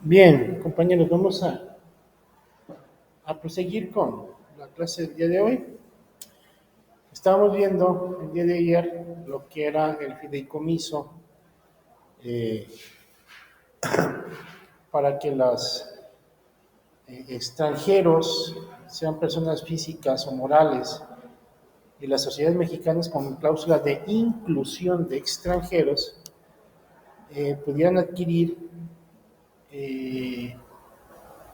Bien, compañeros, vamos a proseguir con la clase del día de hoy. Estábamos viendo el día de ayer lo que era el fideicomiso eh, para que los extranjeros, sean personas físicas o morales, y las sociedades mexicanas con cláusula de inclusión de extranjeros pudieran adquirir eh,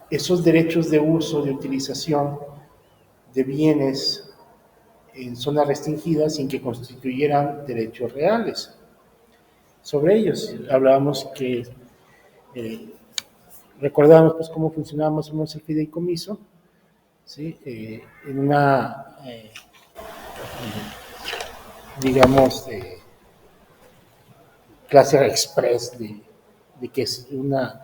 esos derechos de uso, de utilización de bienes en zonas restringidas sin que constituyeran derechos reales sobre ellos. Hablábamos que eh, recordábamos pues cómo funcionaba más o menos el fideicomiso, ¿sí? En una, digamos, clase express de que es una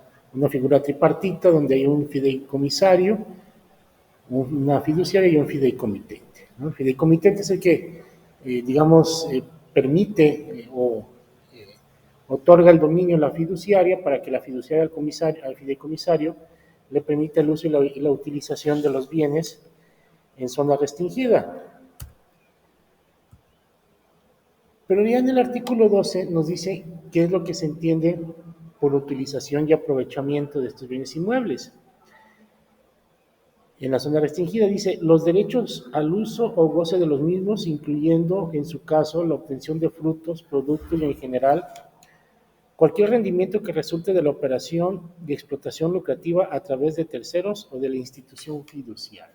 figura tripartita donde hay un fideicomisario, una fiduciaria y un fideicomitente, ¿no? El fideicomitente es el que, digamos, permite o otorga el dominio a la fiduciaria para que la fiduciaria al fideicomisario le permita el uso y la utilización de los bienes en zona restringida. Pero ya en el artículo 12 nos dice qué es lo que se entiende por utilización y aprovechamiento de estos bienes inmuebles. En la zona restringida dice los derechos al uso o goce de los mismos, incluyendo en su caso la obtención de frutos, productos y en general cualquier rendimiento que resulte de la operación de explotación lucrativa a través de terceros o de la institución fiduciaria.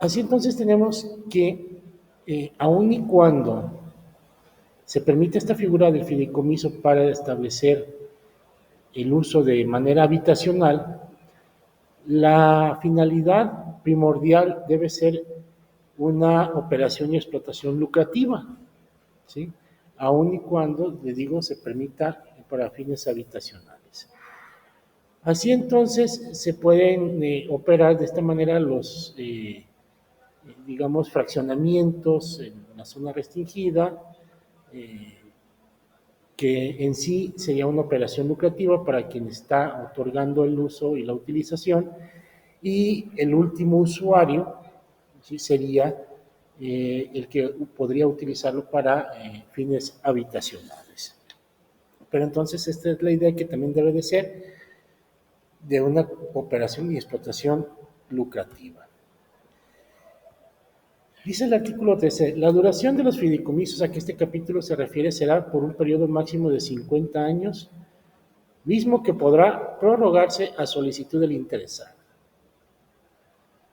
Así entonces tenemos que, aun y cuando se permite esta figura del fideicomiso para establecer el uso de manera habitacional, la finalidad primordial debe ser una operación y explotación lucrativa, ¿sí? Aun y cuando, le digo, se permita para fines habitacionales. Así entonces se pueden operar de esta manera los, digamos, fraccionamientos en la zona restringida, eh, que en sí sería una operación lucrativa para quien está otorgando el uso y la utilización, y el último usuario, ¿sí?, sería el que podría utilizarlo para fines habitacionales. Pero entonces esta es la idea que también debe de ser de una operación y explotación lucrativa. Dice el artículo 13, la duración de los fideicomisos a que este capítulo se refiere será por un periodo máximo de 50 años, mismo que podrá prorrogarse a solicitud del interesado.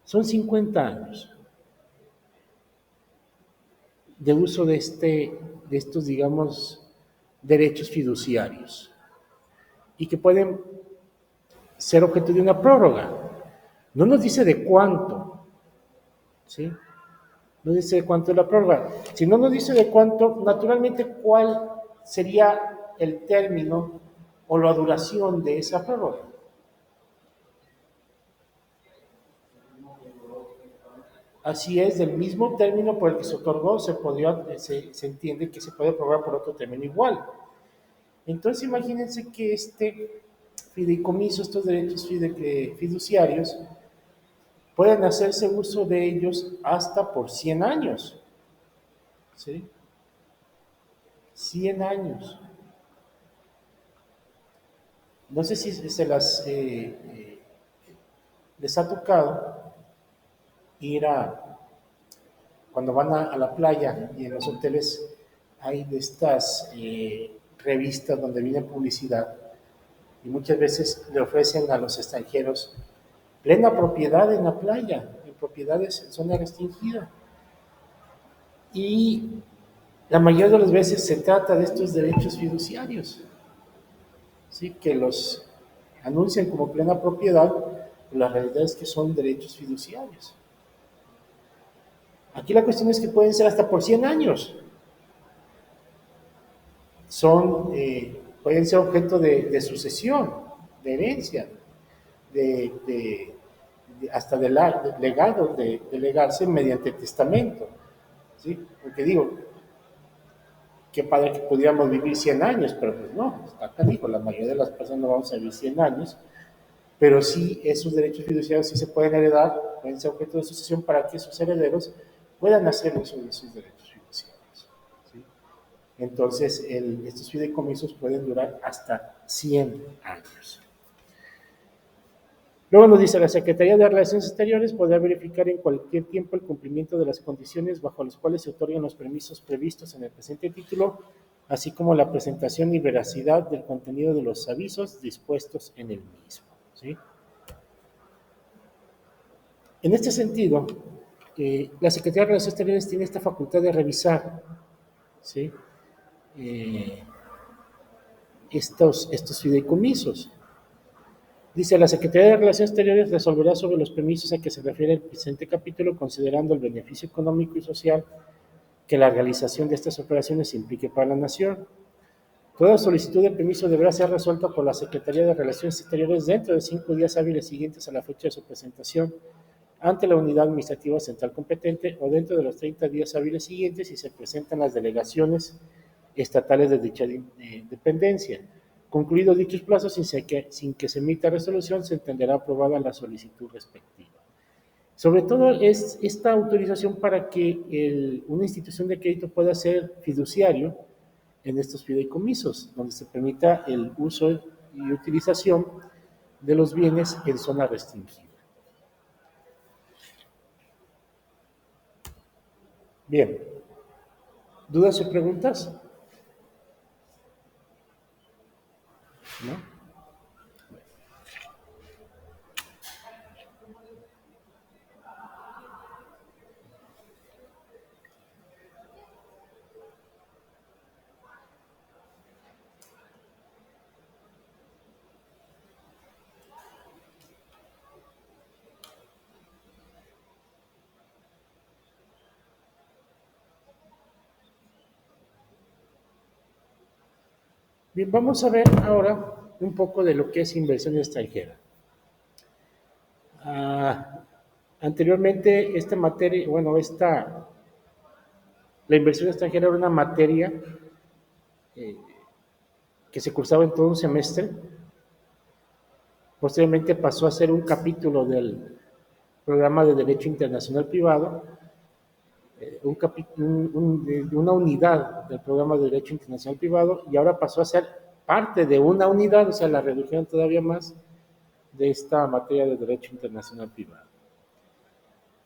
Son 50 años de uso de estos, digamos, derechos fiduciarios y que pueden ser objeto de una prórroga. No nos dice de cuánto, ¿sí? No dice de cuánto es la prórroga. Si no nos dice de cuánto, naturalmente, ¿cuál sería el término o la duración de esa prórroga? Así es, del mismo término por el que se otorgó, se entiende que se puede prorrogar por otro término igual. Entonces, imagínense que este fideicomiso, estos derechos fiduciarios, pueden hacerse uso de ellos hasta por 100 años. ¿Sí? 100 años. No sé si les ha tocado ir cuando van a la playa y en los hoteles hay de estas revistas donde viene publicidad y muchas veces le ofrecen a los extranjeros plena propiedad en la playa, en propiedades en zona restringida. Y la mayoría de las veces se trata de estos derechos fiduciarios, ¿sí?, que los anuncian como plena propiedad, pero la realidad es que son derechos fiduciarios. Aquí la cuestión es que pueden ser hasta por 100 años. Pueden ser objeto de sucesión, de herencia, hasta de legado, de legarse mediante testamento, ¿sí? Porque digo, qué padre que pudiéramos vivir 100 años, pero pues no, está canijo, la mayoría de las personas no vamos a vivir 100 años, pero sí esos derechos fiduciarios sí se pueden heredar, pueden ser objeto de sucesión para que sus herederos puedan hacer uso de esos derechos fiduciarios. ¿Sí? Entonces, estos fideicomisos pueden durar hasta 100 años. Luego nos dice, la Secretaría de Relaciones Exteriores podrá verificar en cualquier tiempo el cumplimiento de las condiciones bajo las cuales se otorgan los permisos previstos en el presente título, así como la presentación y veracidad del contenido de los avisos dispuestos en el mismo. ¿Sí? En este sentido, la Secretaría de Relaciones Exteriores tiene esta facultad de revisar, ¿sí? eh, estos fideicomisos. Dice, la Secretaría de Relaciones Exteriores resolverá sobre los permisos a que se refiere el presente capítulo, considerando el beneficio económico y social que la realización de estas operaciones implique para la nación. Toda solicitud de permiso deberá ser resuelta por la Secretaría de Relaciones Exteriores dentro de 5 días hábiles siguientes a la fecha de su presentación ante la unidad administrativa central competente o dentro de los 30 días hábiles siguientes si se presentan las delegaciones estatales de dicha dependencia. Concluidos dichos plazos, sin que se emita resolución, se entenderá aprobada la solicitud respectiva. Sobre todo es esta autorización para que una institución de crédito pueda ser fiduciario en estos fideicomisos, donde se permita el uso y utilización de los bienes en zona restringida. Bien, ¿dudas o preguntas? ¿No? Bien, vamos a ver ahora un poco de lo que es inversión extranjera. Ah, anteriormente, la inversión extranjera era una materia eh, que se cursaba en todo un semestre. Posteriormente pasó a ser un capítulo del programa de Derecho Internacional Privado, una unidad del programa de Derecho Internacional Privado, y ahora pasó a ser parte de una unidad, o sea, la redujeron todavía más de esta materia de Derecho Internacional Privado.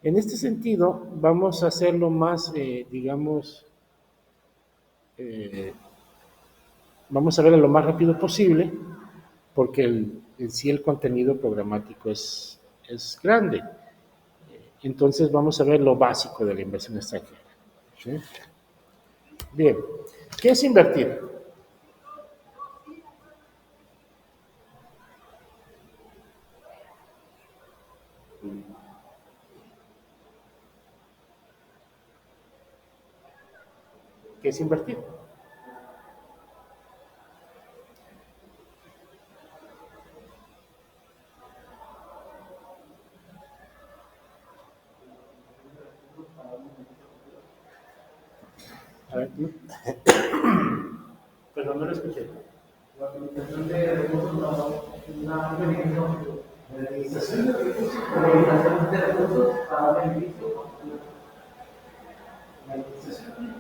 En este sentido, vamos a hacerlo más, vamos a ver lo más rápido posible, porque en sí el contenido programático es grande. Entonces vamos a ver lo básico de la inversión extranjera. ¿Sí? Bien, ¿qué es invertir? ¿Qué es invertir? A ver, ¿no? Perdón, no lo escuché. La utilización de recursos una la administración de recursos, la utilización de recursos para beneficio. La utilización.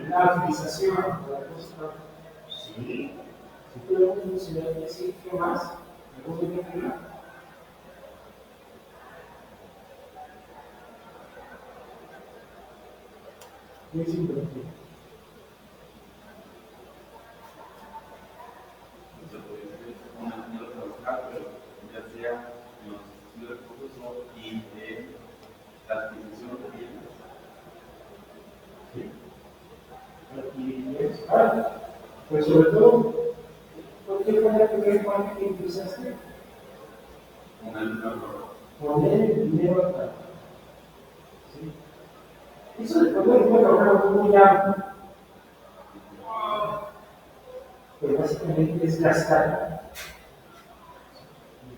La utilización de recursos. Sí. Si podemos mencionar así, ¿qué más? ¿Algún ejemplo? ¿Qué es invertir? Pues sobre todo, ¿por qué fue la primera parte que empezaste? Poner el dinero acá. ¿Sí? Eso de poner el dinero acá es muy amplio, pero básicamente es gastar,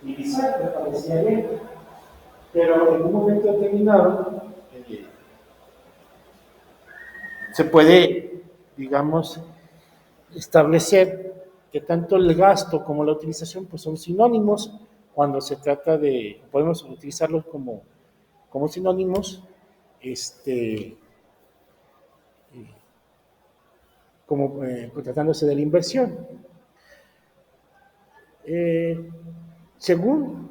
utilizar, me parecía bien, pero en un momento determinado se puede, digamos, establecer que tanto el gasto como la utilización pues son sinónimos cuando se trata de, podemos utilizarlos como sinónimos, este, como tratándose de la inversión. Eh, Según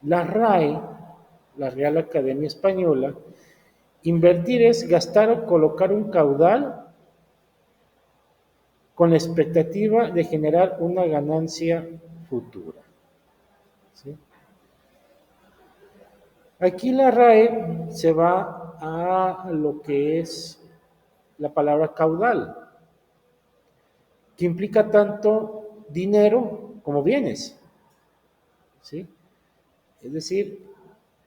la RAE, la Real Academia Española, invertir es gastar o colocar un caudal con la expectativa de generar una ganancia futura. ¿Sí? Aquí la RAE se va a lo que es la palabra caudal, que implica tanto dinero como bienes. ¿Sí? Es decir,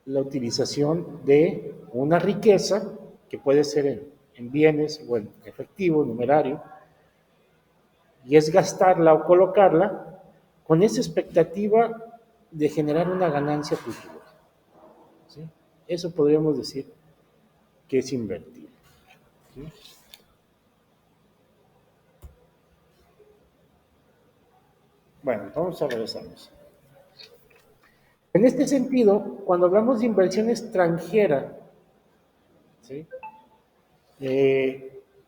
la utilización de una riqueza, que puede ser en bienes o en efectivo, numerario, y es gastarla o colocarla con esa expectativa de generar una ganancia futura. ¿Sí? Eso podríamos decir que es invertir. ¿Sí? Bueno, vamos a regresarnos. En este sentido, cuando hablamos de inversión extranjera, ¿sí?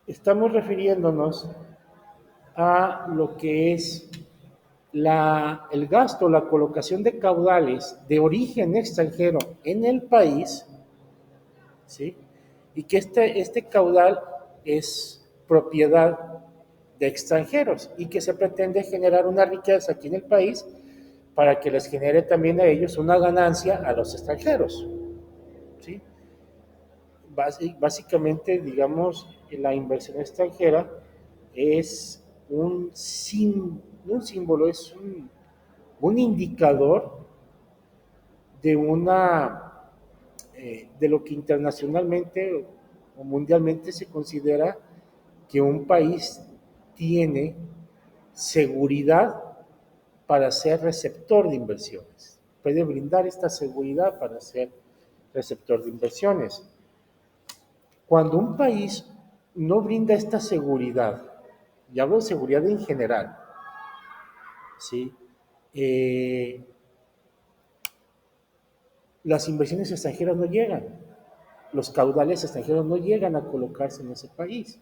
Estamos refiriéndonos a lo que es el gasto, la colocación de caudales de origen extranjero en el país, ¿sí? Y que este caudal es propiedad de extranjeros y que se pretende generar una riqueza aquí en el país para que les genere también a ellos una ganancia a los extranjeros, ¿sí? Básicamente, digamos, la inversión extranjera es un símbolo, es un indicador de de lo que internacionalmente o mundialmente se considera que un país tiene seguridad para ser receptor de inversiones. Puede brindar esta seguridad para ser receptor de inversiones. Cuando un país no brinda esta seguridad, y hablo de seguridad en general, ¿sí? Eh, las inversiones extranjeras no llegan, los caudales extranjeros no llegan a colocarse en ese país.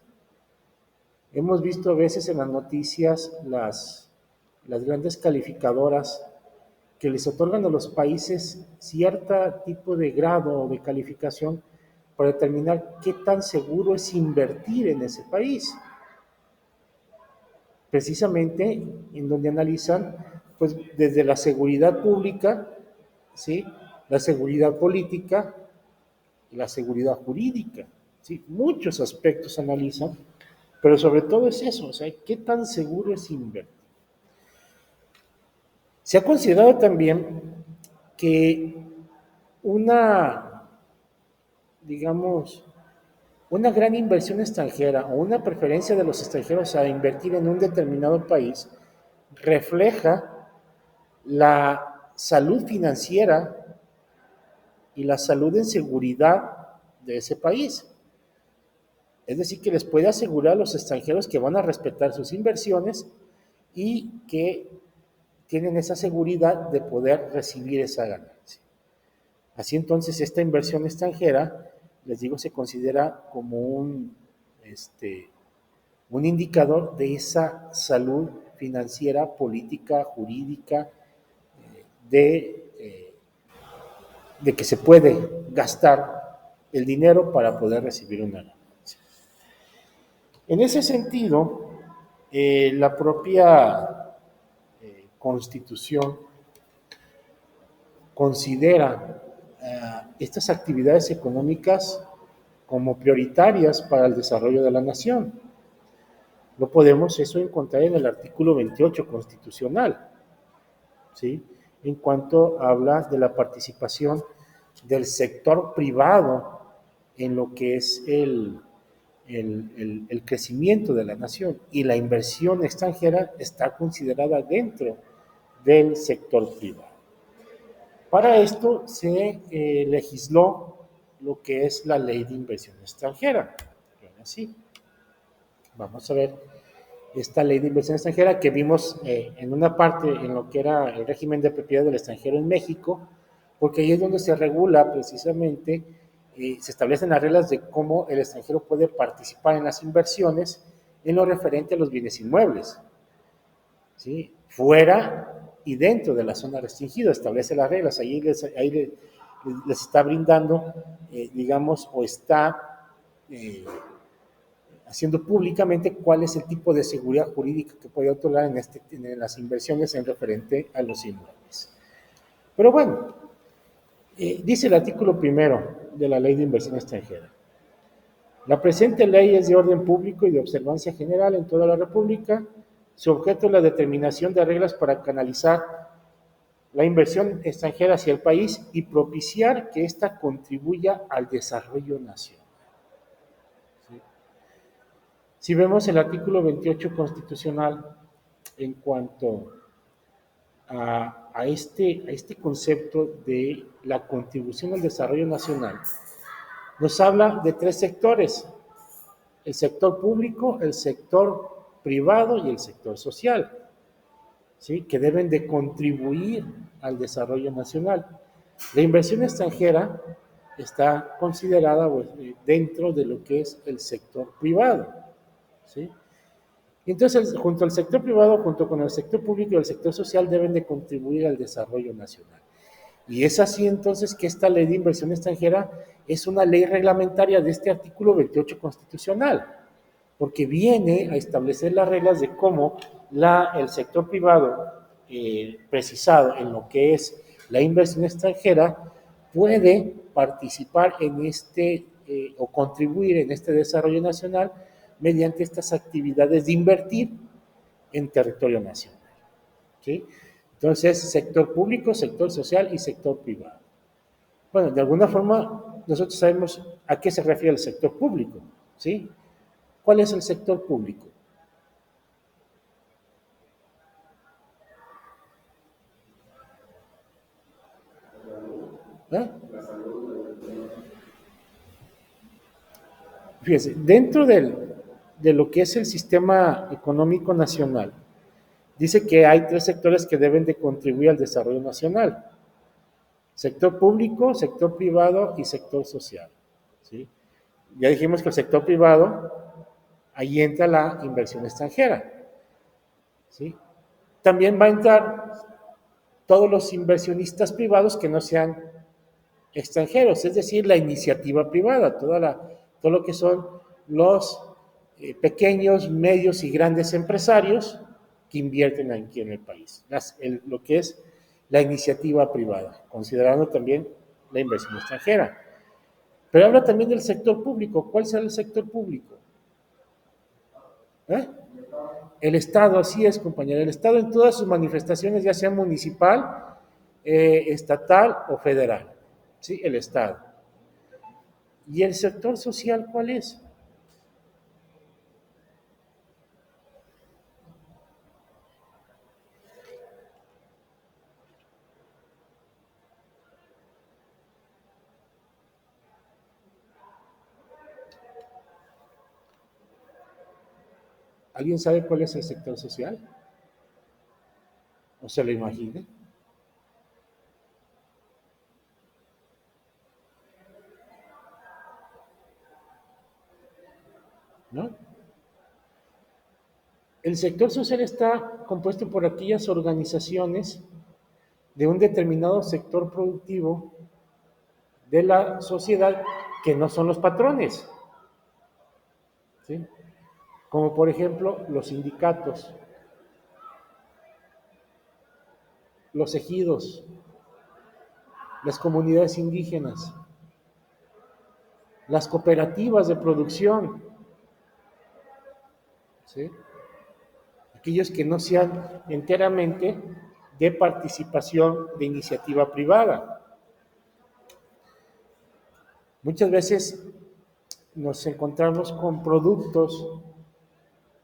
Hemos visto a veces en las noticias las grandes calificadoras que les otorgan a los países cierto tipo de grado o de calificación para determinar qué tan seguro es invertir en ese país. Precisamente en donde analizan pues desde la seguridad pública, ¿sí? La seguridad política y la seguridad jurídica, ¿sí? Muchos aspectos analizan, pero sobre todo es eso, o sea, qué tan seguro es invertir. Se ha considerado también que una, digamos, una gran inversión extranjera o una preferencia de los extranjeros a invertir en un determinado país refleja la salud financiera y la salud en seguridad de ese país. Es decir, que les puede asegurar a los extranjeros que van a respetar sus inversiones y que tienen esa seguridad de poder recibir esa ganancia. Así entonces, esta inversión extranjera, les digo, se considera como un indicador de esa salud financiera, política, jurídica, de, eh, de que se puede gastar el dinero para poder recibir una ganancia. En ese sentido, la propia Constitución considera estas actividades económicas como prioritarias para el desarrollo de la nación. Lo podemos eso encontrar en el artículo 28 constitucional, ¿sí? En cuanto habla de la participación del sector privado en lo que es el crecimiento de la nación, y la inversión extranjera está considerada dentro del sector privado. Para esto se legisló lo que es la ley de inversión extranjera. Así. vamos a ver esta ley de inversión extranjera que vimos en una parte en lo que era el régimen de propiedad del extranjero en México, porque ahí es donde se regula precisamente, se establecen las reglas de cómo el extranjero puede participar en las inversiones en lo referente a los bienes inmuebles, ¿sí? Fuera y dentro de la zona restringida, establece las reglas, les está brindando, digamos, o está haciendo públicamente cuál es el tipo de seguridad jurídica que puede otorgar en las inversiones en referente a los inmuebles. Pero bueno, dice el artículo primero de la Ley de Inversión Extranjera. La presente ley es de orden público y de observancia general en toda la República. Su objeto es la determinación de reglas para canalizar la inversión extranjera hacia el país y propiciar que ésta contribuya al desarrollo nacional. ¿Sí? Si vemos el artículo 28 constitucional en cuanto a este concepto de la contribución al desarrollo nacional, nos habla de tres sectores: el sector público, el sector privado y el sector social, ¿sí? Que deben de contribuir al desarrollo nacional. La inversión extranjera está considerada dentro de lo que es el sector privado, ¿sí? Entonces, junto al sector privado, junto con el sector público y el sector social, deben de contribuir al desarrollo nacional. Y es así entonces que esta ley de inversión extranjera es una ley reglamentaria de este artículo 28 constitucional, porque viene a establecer las reglas de cómo el sector privado, precisado en lo que es la inversión extranjera, puede participar en o contribuir en este desarrollo nacional mediante estas actividades de invertir en territorio nacional, ¿sí? Entonces, sector público, sector social y sector privado. Bueno, de alguna forma nosotros sabemos a qué se refiere el sector público, ¿sí? ¿Cuál es el sector público? ¿Eh? Fíjese, dentro de lo que es el sistema económico nacional, dice que hay tres sectores que deben de contribuir al desarrollo nacional: sector público, sector privado y sector social, ¿sí? Ya dijimos que el sector privado, ahí entra la inversión extranjera, ¿sí? También va a entrar todos los inversionistas privados que no sean extranjeros, es decir, la iniciativa privada, todo lo que son los pequeños, medios y grandes empresarios que invierten aquí en el país, lo que es la iniciativa privada, considerando también la inversión extranjera. Pero habla también del sector público. ¿Cuál será el sector público? ¿Eh? El Estado, así es, compañero. El Estado en todas sus manifestaciones, ya sea municipal, estatal o federal. ¿Sí? El Estado. ¿Y el sector social cuál es? ¿Alguien sabe cuál es el sector social? ¿O se lo imagina? ¿No? El sector social está compuesto por aquellas organizaciones de un determinado sector productivo de la sociedad que no son los patrones, ¿sí? Como por ejemplo los sindicatos, los ejidos, las comunidades indígenas, las cooperativas de producción, ¿sí? Aquellos que no sean enteramente de participación de iniciativa privada. Muchas veces nos encontramos con productos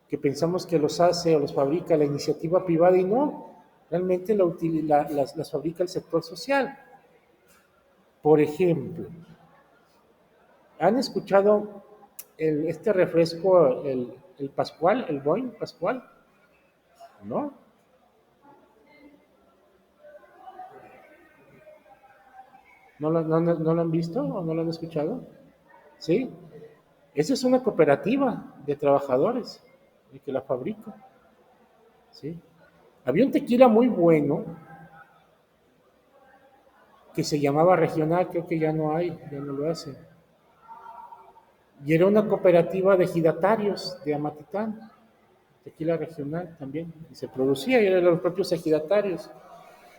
que pensamos que los hace o los fabrica la iniciativa privada y no, realmente las fabrica el sector social. Por ejemplo, ¿han escuchado este refresco, el Pascual, el Boeing Pascual, ¿no? ¿No lo han visto o no lo han escuchado? ¿Sí? Esa es una cooperativa de trabajadores, el que la fabrica, ¿sí? Había un tequila muy bueno que se llamaba Regional, creo que ya no hay, ya no lo hacen. Y era una cooperativa de ejidatarios de Amatitán, tequila regional también, y se producía y eran los propios ejidatarios.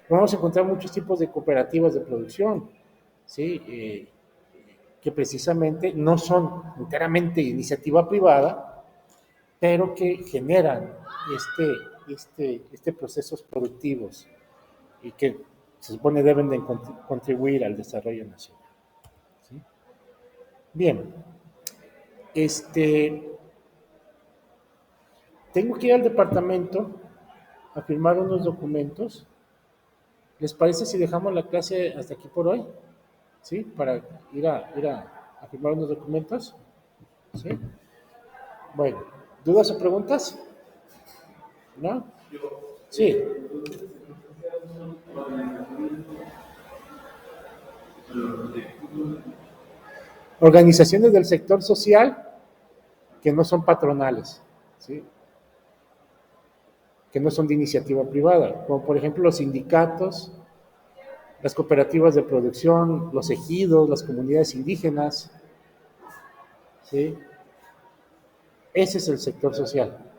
Vamos a encontrar muchos tipos de cooperativas de producción, ¿sí? Que precisamente no son enteramente iniciativa privada, pero que generan procesos productivos y que se supone deben de contribuir al desarrollo nacional. ¿Sí? Bien, este, tengo que ir al departamento a firmar unos documentos. ¿Les parece si dejamos la clase hasta aquí por hoy? ¿Sí? Para ir a firmar unos documentos. ¿Sí? Bueno, ¿dudas o preguntas? ¿No? Sí. Organizaciones del sector social que no son patronales, ¿sí? Que no son de iniciativa privada, como por ejemplo los sindicatos, las cooperativas de producción, los ejidos, las comunidades indígenas, ¿sí? Ese es el sector social.